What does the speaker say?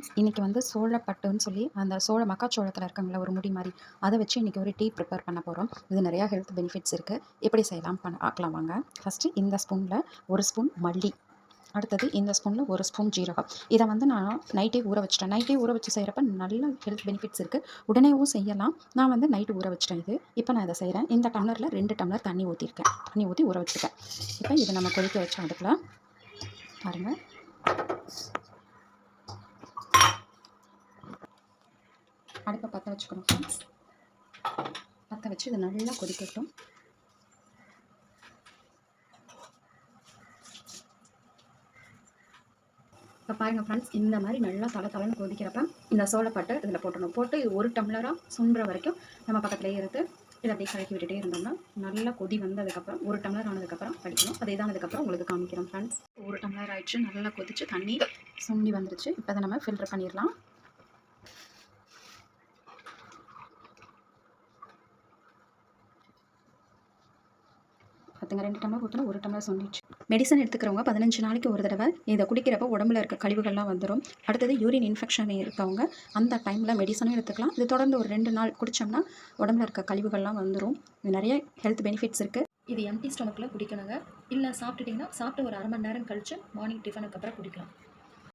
Friends, இன்றைக்கி வந்து சோளப்பட்டுன்னு சொல்லி அந்த மக்காச்சோளத்தில் இருக்குங்கள ஒரு முடி மாதிரி, அதை வச்சு இன்றைக்கி ஒரு டீ ப்ரிப்பேர் பண்ண போகிறோம். இது நிறையா ஹெல்த் பெனிஃபிட்ஸ் இருக்குது. எப்படி செய்யலாம் பார்க்கலாம் வாங்க. ஃபஸ்ட்டு இந்த ஸ்பூனில் ஒரு ஸ்பூன் மல்லி, அடுத்தது இந்த ஸ்பூனில் ஒரு ஸ்பூன் ஜீரகம். இதை வந்து நான் நைட்டே ஊற வச்சிட்டேன். நைட்டே ஊற வச்சு செய்கிறப்ப நல்ல ஹெல்த் பெனிஃபிட்ஸ் இருக்குது. உடனேவும் செய்யலாம். நான் வந்து நைட்டு ஊற வச்சிட்டேன். இப்போ நான் இதை செய்கிறேன். இந்த டம்ளரில் 2 டம்ளர் தண்ணி ஊற்றிருக்கேன். தண்ணி ஊற்றி ஊற வச்சுருக்கேன். இப்போ இதை நம்ம கொதிக்க வச்ச அடுப்பில் பாருங்கள். அடுப்பை பற்ற வச்சுக்கணும் ஃப்ரெண்ட்ஸ். பற்ற வச்சு இது நல்லா கொதிக்கட்டும். இப்போ பாருங்கள் ஃப்ரெண்ட்ஸ், இந்த மாதிரி நல்லா தலைன்னு கொதிக்கிறப்ப இந்த சோளப்பட்டை இதில் போட்டணும். போட்டு இது ஒரு டம்ளராக சுண்டுற வரைக்கும் நம்ம பக்கத்துலேயே இருந்து இதை அப்படியே கலக்கி விட்டுட்டே இருந்தோம்னா நல்லா கொதி வந்ததுக்கப்புறம் ஒரு டம்ளர் ஆனதுக்கப்புறம் படிக்கணும். அதே தானதுக்கப்புறம் உங்களுக்கு காமிக்கிறோம் ஃப்ரெண்ட்ஸ். ஒரு டம்ளர் ஆயிடுச்சு, நல்லா கொதிச்சு தண்ணி சுண்டி வந்துருச்சு. இப்போ அதை நம்ம ஃபில்டர் பண்ணிடலாம். பார்த்துங்க, 2 டம்ளர் ஊற்றினா 1 டம்ளர் சொன்னிச்சு. மெடிசன் எடுத்துக்கிறவங்க 15 நாளைக்கு ஒரு தடவை இதை குடிக்கிறப்ப உடம்புல இருக்க கழிவுகள்லாம் வந்துடும். அடுத்தது யூரின் இன்ஃபெக்ஷன் இருக்கவங்க அந்த டைமில் மெடிசனும் எடுத்துக்கலாம். இது தொடர்ந்து ஒரு 2 நாள் குடித்தோம்னா உடம்புல இருக்க கழிவுகள்லாம் வந்துடும். இது நிறைய ஹெல்த் பெனிஃபிட்ஸ் இருக்குது. இது எம்டி ஸ்டொமக்கில் குடிக்கணுங்க. இல்லை சாப்பிட்டுட்டிங்கன்னா சாப்பிட்டு ஒரு 1/2 மணி நேரம் கழித்து மார்னிங் டிஃபனுக்கு அப்புறம் குடிக்கலாம்.